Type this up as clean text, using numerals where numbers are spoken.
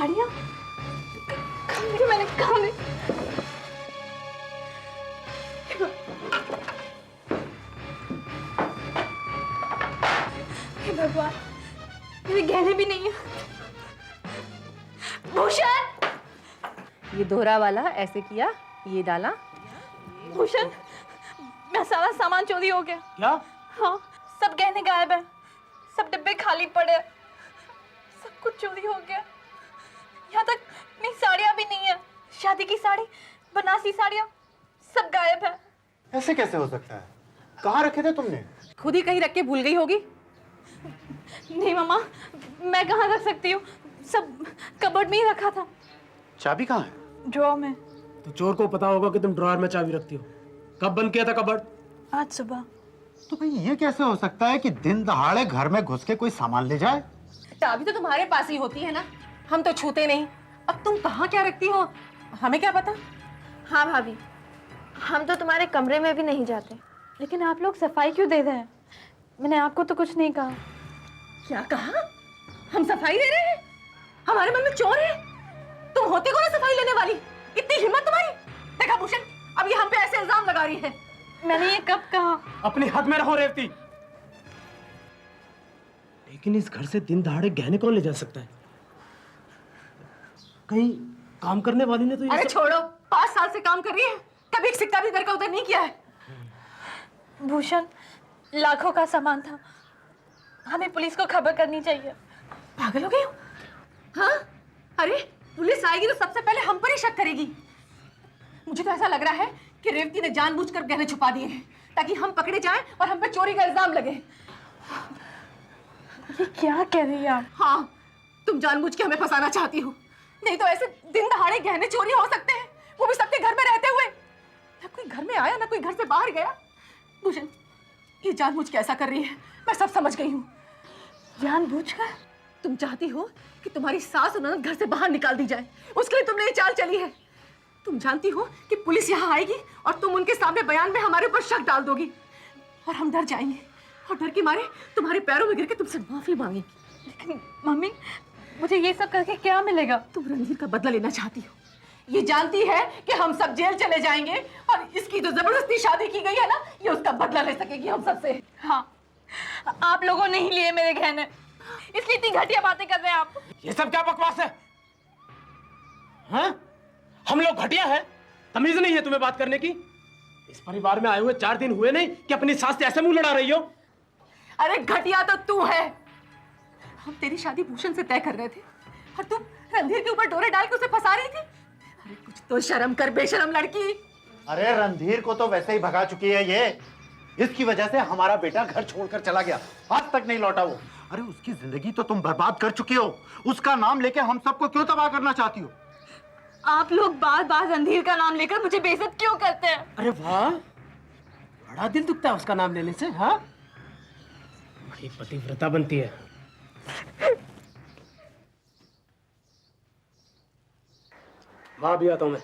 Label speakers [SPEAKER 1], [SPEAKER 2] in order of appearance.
[SPEAKER 1] साड़ियाँ कहाँ गई? मैंने कहाँ गई? हे भगवान, मेरे गहने भी नहीं है। भूषण!
[SPEAKER 2] ये दोहरा वाला ऐसे किया, ये डाला।
[SPEAKER 1] भूषण, मेरा सारा सामान चोरी हो गया।
[SPEAKER 3] क्या?
[SPEAKER 1] हाँ, सब गहने गायब है, सब डिब्बे खाली पड़े, सब कुछ चोरी हो गया। यहाँ तक मेरी साड़ियाँ भी नहीं है, शादी की साड़ी, बनारसी साड़ियाँ, सब गायब है।
[SPEAKER 4] ऐसे कैसे हो सकता है? कहाँ रखे थे तुमने?
[SPEAKER 2] खुद ही कहीं रख के भूल गई होगी।
[SPEAKER 1] नहीं मामा, मैं कहाँ रख सकती हूँ, सब कबर्ड में ही रखा था।
[SPEAKER 4] चाबी कहाँ है?
[SPEAKER 1] ड्रॉर में।
[SPEAKER 3] तो चोर को पता होगा कि तुम ड्रॉअर में चाबी रखती हो। कब बंद किया था कबर्ड?
[SPEAKER 1] आज सुबह।
[SPEAKER 4] तो भाई ये कैसे हो सकता है कि दिन दहाड़े घर में घुस के कोई सामान ले जाए?
[SPEAKER 2] चाबी तो तुम्हारे पास ही होती है ना, हम तो छूते नहीं। अब तुम कहाँ क्या रखती हो, हमें क्या पता।
[SPEAKER 5] हाँ भाभी, हम तो तुम्हारे कमरे में भी नहीं जाते।
[SPEAKER 1] लेकिन आप लोग सफाई क्यों दे रहे हैं? मैंने आपको तो कुछ नहीं कहा।
[SPEAKER 2] क्या कहा? हम सफाई दे रहे हैं? हमारे मन में चोर है? तुम होती कौन है सफाई लेने वाली? इतनी हिम्मत तुम्हारी? देखा भूषण, अब ये हम पे ऐसे इल्जाम लगा रही है।
[SPEAKER 1] मैंने ये कब कहा?
[SPEAKER 3] अपनी हद में रहो रेवती। लेकिन इस घर से दिन दहाड़े गहने कौन ले जा सकता है? कहीं काम करने वाली ने तो
[SPEAKER 2] अरे छोड़ो, 5 साल से काम कर रही है, कभी एक सिक्का भी इधर का उधर नहीं किया है।
[SPEAKER 1] भूषण, लाखों का सामान था, हमें पुलिस को खबर करनी चाहिए।
[SPEAKER 2] पागल हो गई हो? हाँ? अरे पुलिस आएगी तो सबसे पहले हम पर ही शक करेगी। मुझे तो ऐसा लग रहा है कि रेवती ने जानबूझकर गहने छुपा दिए हैं ताकि हम पकड़े जाएं और हम पे चोरी का इल्जाम लगे।
[SPEAKER 1] ये क्या कह रही है आप?
[SPEAKER 2] हाँ, तुम जानबूझ के हमें फंसाना चाहती हो। नहीं तो ऐसे दिन दहाड़े गहने चोरी हो सकते हैं, वो भी सबके घर में रहते हुए। ना कोई घर में आया, ना कोई घर से बाहर गया। भूषण, ये जानबूझ के ऐसा कर रही है, मैं सब समझ गई हूँ।
[SPEAKER 1] जानबूझकर?
[SPEAKER 2] तुम चाहती हो कि तुम्हारी सास और ननद घर से बाहर निकाल दी जाए, उसके लिए तुमने ये चाल चली है। तुम जानती हो कि पुलिस यहाँ आएगी और तुम उनके सामने बयान में हमारे ऊपर शक डाल दोगी और हम डर जाएंगे और डर के मारे तुम्हारे पैरों में गिर के तुमसे माफी मांगेगी।
[SPEAKER 1] लेकिन मम्मी, मुझे ये सब करके क्या मिलेगा?
[SPEAKER 2] तुम रणधीर का बदला लेना चाहती हो, ये जानती है कि हम सब जेल चले जाएंगे और इसकी जो जबरदस्ती शादी की गई है ना, ये उसका बदला ले सकेगी हम सबसे।
[SPEAKER 1] हाँ, आप लोगों ने ही लिए मेरे गहने, इसलिए इतनी घटिया बातें कर रहे हैं आप।
[SPEAKER 3] ये सब क्या बकवास है? हाँ? हम लोग घटिया है? तमीज नहीं है तुम्हें बात करने की? इस परिवार में आए हुए 4 दिन हुए नहीं कि अपनी सास से ऐसे मुंह लड़ा रही हो?
[SPEAKER 2] अरे घटिया तो तू है। हम तेरी शादी भूषण से तय कर रहे थे और तुम रणधीर के ऊपर डोरे डाल के उसे फंसा रही थी। अरे कुछ तो शर्म कर बेशरम लड़की।
[SPEAKER 4] अरे रणधीर को तो वैसे ही भगा चुकी है ये। इसकी वजह से हमारा बेटा घर छोड़कर चला गया, आज तक नहीं लौटा वो। अरे उसकी जिंदगी तो तुम बर्बाद कर चुकी हो, उसका नाम लेके हम सबको क्यों तबाह करना चाहती हो?
[SPEAKER 1] आप लोग बार बार रणधीर का नाम लेकर मुझे बेइज्जत क्यों करते हैं?
[SPEAKER 3] अरे वाह, बड़ा दिल दुखता है उसका नाम लेने से। हाँ, बड़ी पतिव्रता बनती है। वहां भी आता हूं मैं।